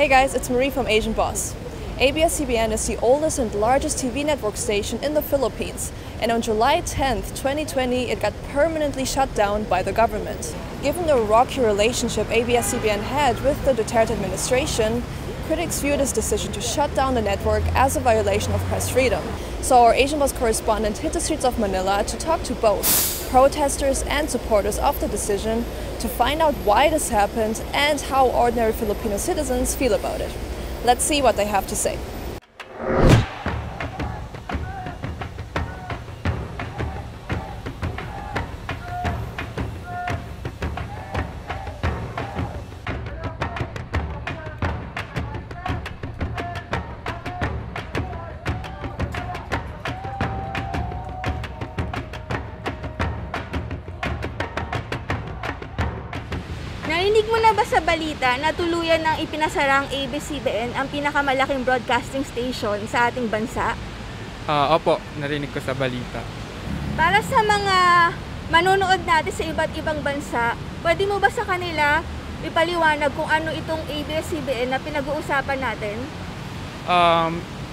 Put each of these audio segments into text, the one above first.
Hey guys, it's Marie from Asian Boss. ABS-CBN is the oldest and largest TV network station in the Philippines, and on July 10th, 2020, it got permanently shut down by the government. Given the rocky relationship ABS-CBN had with the Duterte administration, critics view this decision to shut down the network as a violation of press freedom. So our Asian Boss correspondent hit the streets of Manila to talk to both protesters and supporters of the decision to find out why this happened and how ordinary Filipino citizens feel about it. Let's see what they have to say. Narinig mo na ba sa balita na tuluyan ng ipinasarang ABS-CBN ang pinakamalaking broadcasting station sa ating bansa? Opo, narinig ko sa balita. Para sa mga manonood natin sa iba't ibang bansa, pwede mo ba sa kanila ipaliwanag kung ano itong ABS-CBN na pinag-uusapan natin?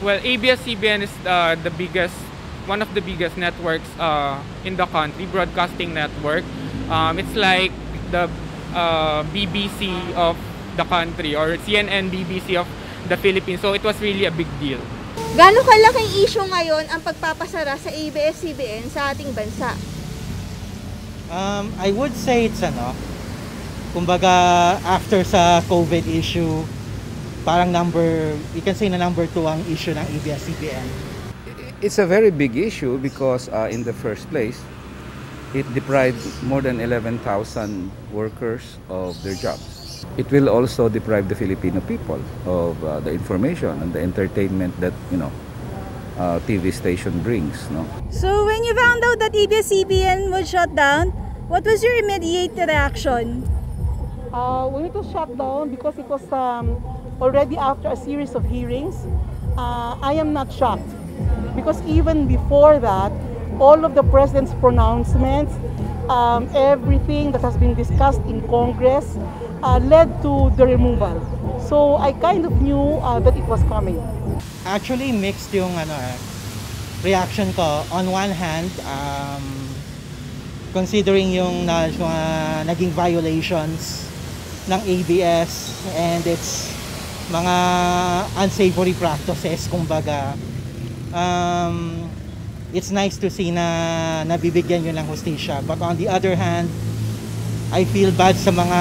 Well, ABS-CBN is one of the biggest networks in the country, broadcasting network. It's like the BBC of the country, or CNN BBC of the Philippines. So it was really a big deal. Gaano kalaking issue ngayon ang pagpapasara sa ABS-CBN sa ating bansa? I would say it's kumbaga after sa COVID issue, parang we can say na number 2 ang issue ng ABS-CBN. It's a very big issue because in the first place, it deprived more than 11,000 workers of their jobs. It will also deprive the Filipino people of the information and the entertainment that TV station brings. No? So when you found out that ABS-CBN was shut down, what was your immediate reaction? When it was shut down, because it was already after a series of hearings, I am not shocked. Because even before that, all of the President's pronouncements, everything that has been discussed in Congress led to the removal. So I kind of knew that it was coming. Actually, mixed yung reaction ko. On one hand, considering yung naging violations ng ABS and its mga unsavory practices, kumbaga, it's nice to see na nabibigyan yun ng hustisya. But on the other hand, I feel bad sa mga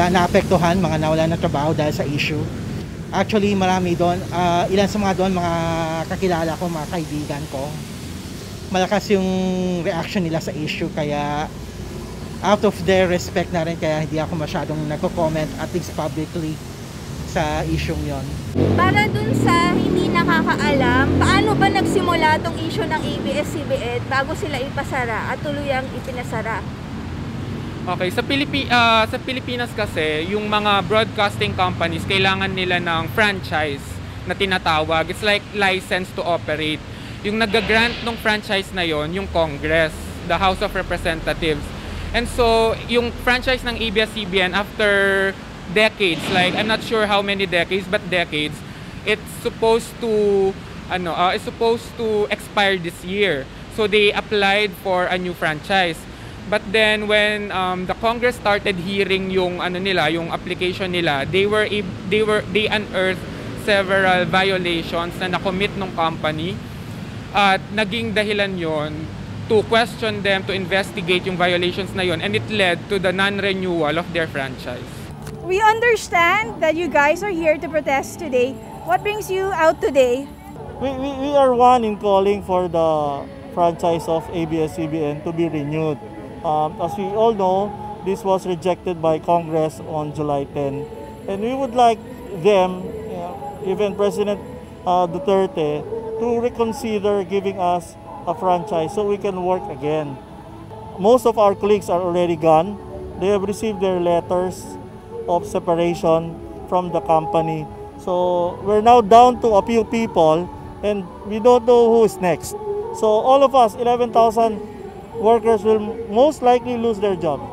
naapektuhan, mga nawala na trabaho dahil sa issue. Actually, marami doon, ilan sa mga doon, mga kakilala ko, mga kaibigan ko, malakas yung reaction nila sa issue, kaya out of their respect na rin, kaya hindi ako masyadong nagko-comment, at least publicly, sa isyong yon. Para dun sa hindi nakakaalam, paano ba nagsimula tong issue ng ABS-CBN bago sila ipasara at tuluyang ipinasara? Okay, sa Pilipinas kasi, yung mga broadcasting companies, kailangan nila ng franchise na tinatawag. It's like license to operate. Yung nag-grant ng franchise na yon, yung Congress, the House of Representatives. And so, yung franchise ng ABS-CBN after decades, like I'm not sure how many decades, but decades, it's supposed to expire this year. So they applied for a new franchise. But then when the Congress started hearing yung yung application nila, they unearthed several violations na nakommit ng company, at naging dahilan yon to question them, to investigate yung violations na yon, and it led to the non-renewal of their franchise. We understand that you guys are here to protest today. What brings you out today? We are one in calling for the franchise of ABS-CBN to be renewed. As we all know, this was rejected by Congress on July 10. And we would like them, even President Duterte, to reconsider giving us a franchise so we can work again. Most of our colleagues are already gone. They have received their letters of separation from the company. So we're now down to a few people and we don't know who is next. So all of us, 11,000 workers, will most likely lose their job.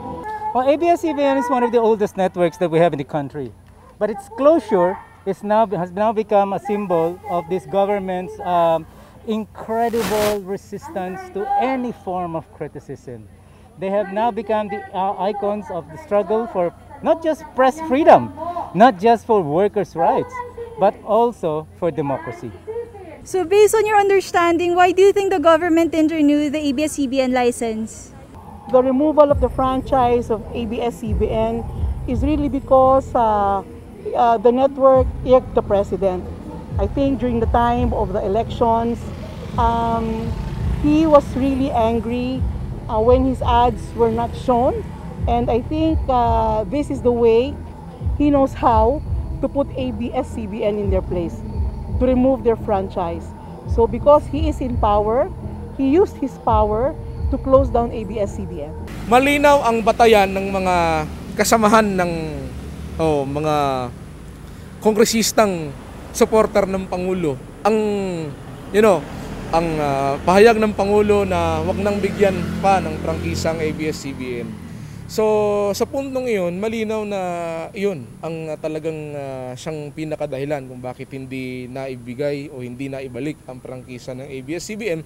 Well, ABS-CBN is one of the oldest networks that we have in the country, but its closure has now become a symbol of this government's incredible resistance to any form of criticism. They have now become the icons of the struggle for not just press freedom, not just for workers' rights, but also for democracy. So based on your understanding, why do you think the government didn't renew the ABS-CBN license? The removal of the franchise of ABS-CBN is really because the network irked the president. I think during the time of the elections, he was really angry when his ads were not shown. And I think this is the way he knows how to put ABS-CBN in their place, to remove their franchise. So because he is in power, he used his power to close down ABS-CBN. Malinaw ang batayan ng mga kasamahan ng mga kongresistang supporter ng Pangulo. Ang pahayag ng Pangulo na wag nang bigyan pa ng prangkisang ABS-CBN. So sa puntong iyon, malinaw na iyon ang talagang siyang pinakadahilan kung bakit hindi naibigay o hindi naibalik ang prangkisa ng ABS-CBN.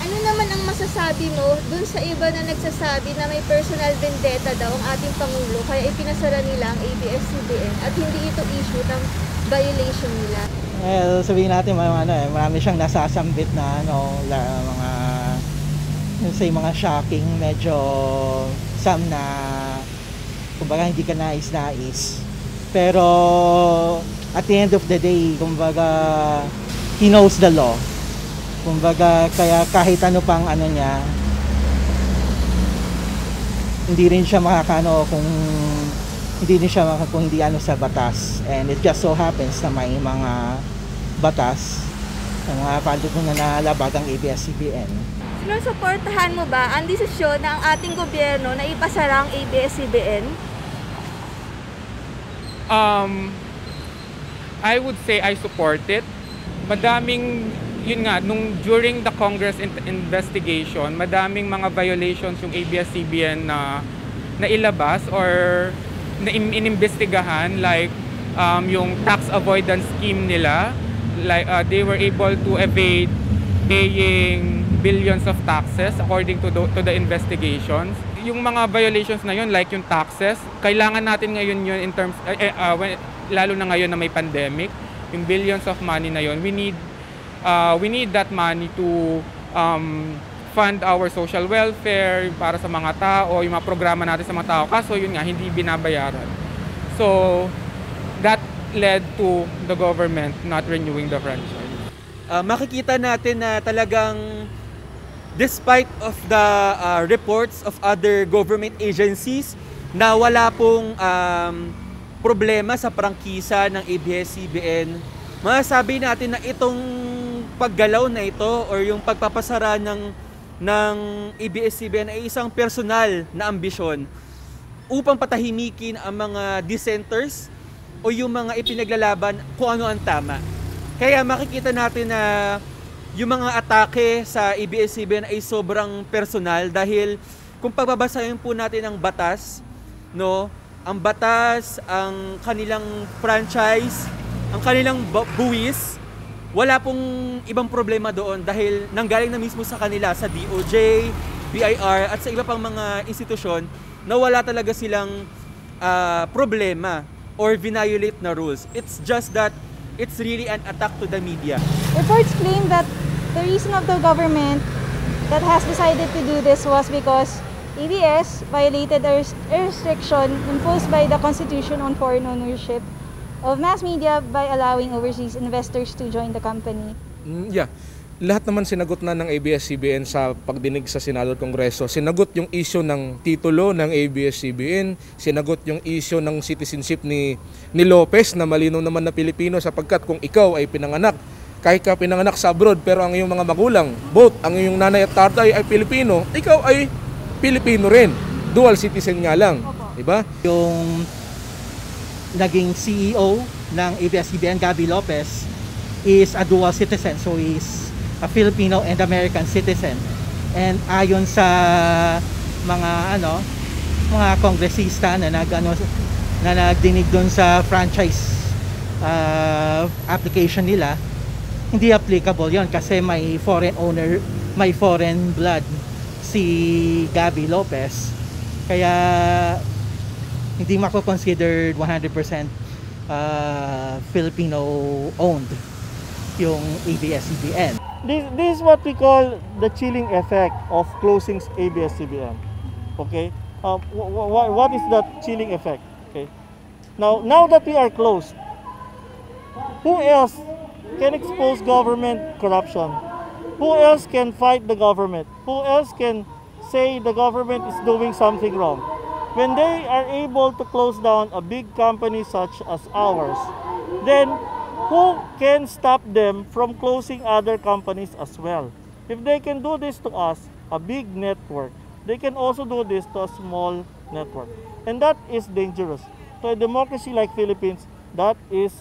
Ano naman ang masasabi mo dun sa iba na nagsasabi na may personal vendetta daw ang ating Pangulo kaya ipinasara nila ang ABS-CBN at hindi ito issue ng violation nila? Well, sabihin natin marami siyang nasasambit na mga shocking, medyo some na kumbaga hindi ka nais. Pero at the end of the day, kumbaga he knows the law. Kumbaga kaya kahit ano pang niya, hindi rin siya makakano kung hindi sa batas. And it just so happens na may mga batas mga pandutungan na nalabag ang ABS-CBN. Sinusuportahan mo ba ang desisyon ng ating gobyerno na ipasara ang ABS-CBN? I would say I support it. Madaming, yun nga, during the Congress investigation, madaming mga violations yung ABS-CBN na ilabas or na inimbestigahan, like yung tax avoidance scheme nila, like they were able to evade paying billions of taxes according to the investigations. Yung mga violations na yun, like yung taxes, kailangan natin ngayon yun in terms, lalo na ngayon na may pandemic, yung billions of money na yun, we need that money to fund our social welfare para sa mga tao, yung mga programa natin sa mga tao. Kaso yun nga, hindi binabayaran. So, that led to the government not renewing the franchise. Makikita natin na talagang despite of the reports of other government agencies na wala pong problema sa prangkisa ng ABS-CBN, masasabi natin na itong paggalaw na ito or yung pagpapasara ng ABS-CBN ay isang personal na ambisyon upang patahimikin ang mga dissenters o yung mga ipinaglalaban kung ano ang tama. Kaya makikita natin na yung mga atake sa ABS-CBN ay sobrang personal dahil kung pagbabasahin po natin ang batas, ang batas, ang kanilang franchise, ang kanilang buwis, wala pong ibang problema doon dahil nanggaling na mismo sa kanila sa DOJ, BIR at sa iba pang mga institusyon na wala talaga silang problema or violate na rules. It's just that it's really an attack to the media. Reports claim that the reason of the government that has decided to do this was because ABS violated a restriction imposed by the Constitution on foreign ownership of mass media by allowing overseas investors to join the company. Lahat naman sinagot na ng ABS-CBN sa pagdinig sa Senado at Kongreso. Sinagot yung issue ng titulo ng ABS-CBN, sinagot yung issue ng citizenship ni Lopez na malinaw naman na Pilipino sapagkat kung ikaw ay pinanganak, kahit ka pinanganak sa abroad pero ang iyong mga magulang, both ang iyong nanay at tatay ay Pilipino, ikaw ay Pilipino rin. Dual citizen nga lang. Diba? Yung naging CEO ng ABS-CBN, Gabby Lopez, is a dual citizen. So is a Filipino and American citizen. And ayon sa mga mga kongresista na nagdinig doon sa franchise application nila, hindi applicable yon kasi may foreign owner, may foreign blood si Gabby Lopez, kaya hindi mako-considered 100% Filipino owned yung ABS-CBN. This is what we call the chilling effect of closing ABS-CBN. Okay, what is that chilling effect? Okay, now that we are closed, who else can expose government corruption? Who else can fight the government? Who else can say the government is doing something wrong? When they are able to close down a big company such as ours, then who can stop them from closing other companies as well? If they can do this to us, a big network, they can also do this to a small network. And that is dangerous. To a democracy like Philippines, that is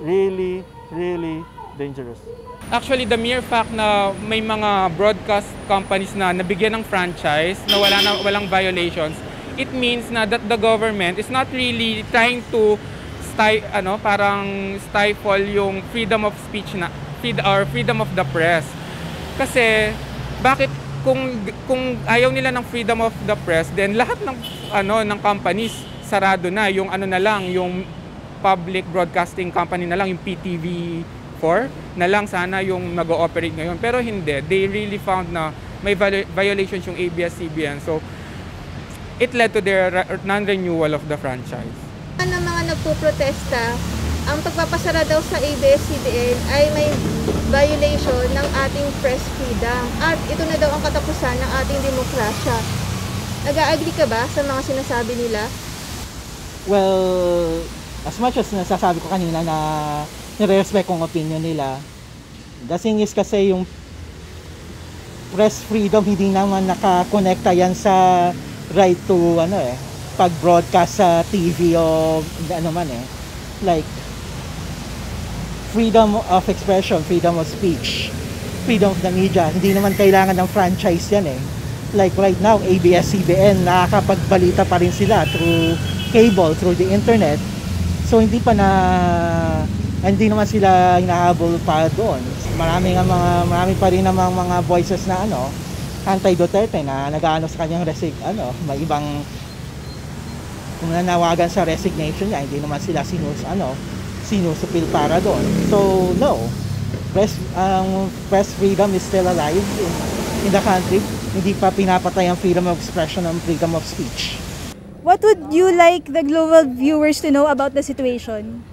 really, really dangerous. Actually, the mere fact na may mga broadcast companies na nabigyan ng franchise na walang violations, it means na that the government is not really trying to stifle yung freedom of speech or freedom of the press. Kasi bakit kung ayaw nila ng freedom of the press, then lahat ng companies sarado na, yung yung public broadcasting company na lang, yung PTV4 na lang sana yung nag-ooperate ngayon. Pero hindi, they really found na may violations yung ABS-CBN. So it led to their non-renewal of the franchise. Ng mga nagpuprotesta, ang pagpapasara daw sa ABS-CBN ay may violation ng ating press freedom. At ito na daw ang katapusan ng ating demokrasya. Nag-a-agree ka ba sa mga sinasabi nila? Well, as much as nasasabi ko kanina na nire-respect kong opinion nila, the thing is kasi yung press freedom hindi naman nakakonekta yan sa right to pag-broadcast sa TV o like freedom of expression, freedom of speech, freedom of the media. Hindi naman kailangan ng franchise yan Like right now, ABS-CBN, nakakapagbalita pa rin sila through cable, through the internet. So hindi naman sila hinahabol pa doon. Marami pa rin namang mga voices na anti-Duterte na nag-aano sa kanyang may ibang kung nanawagan sa resignation niya, hindi naman sila sinusupil para doon. So no, press freedom is still alive in the country. Hindi pa pinapatay ang freedom of expression and freedom of speech. What would you like the global viewers to know about the situation?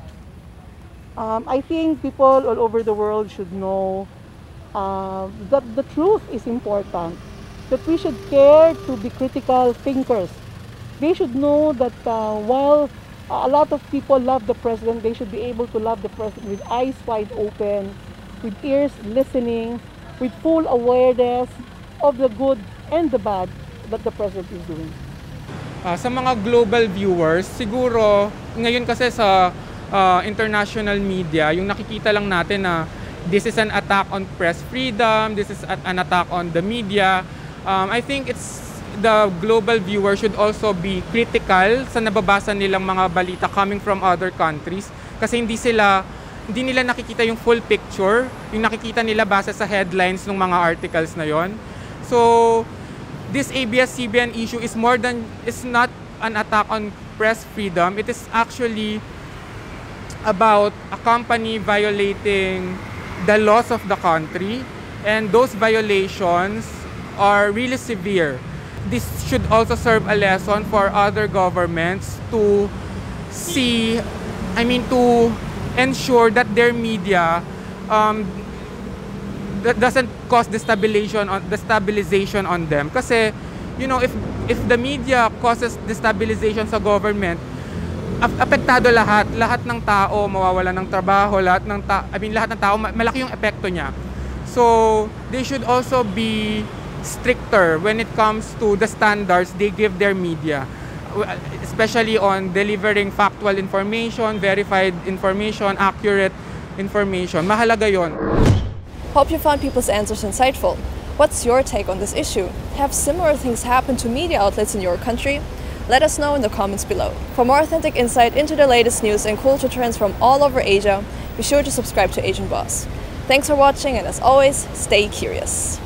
I think people all over the world should know that the truth is important, that we should care to be critical thinkers. They should know that while a lot of people love the president, they should be able to love the president with eyes wide open, with ears listening, with full awareness of the good and the bad that the president is doing. Sa mga global viewers, siguro ngayon kasi sa international media, yung nakikita lang natin na this is an attack on press freedom, this is an attack on the media. I think the global viewer should also be critical sa nababasa nilang mga balita coming from other countries kasi hindi nila nakikita yung full picture, yung nakikita nila base sa headlines ng mga articles na yon. So this ABS-CBN issue is not an attack on press freedom. It is actually about a company violating the laws of the country, and those violations are really severe. This should also serve a lesson for other governments to ensure that their media that doesn't cause destabilization on them. Kasi, if the media causes destabilization sa government, apektado lahat ng tao mawawala ng trabaho, lahat ng tao malaki yung epekto niya. So they should also be stricter when it comes to the standards they give their media, especially on delivering factual information, verified information, accurate information. Mahalaga yon. Hope you found people's answers insightful. What's your take on this issue? Have similar things happened to media outlets in your country? Let us know in the comments below. For more authentic insight into the latest news and culture trends from all over Asia, be sure to subscribe to Asian Boss. Thanks for watching, and as always, stay curious.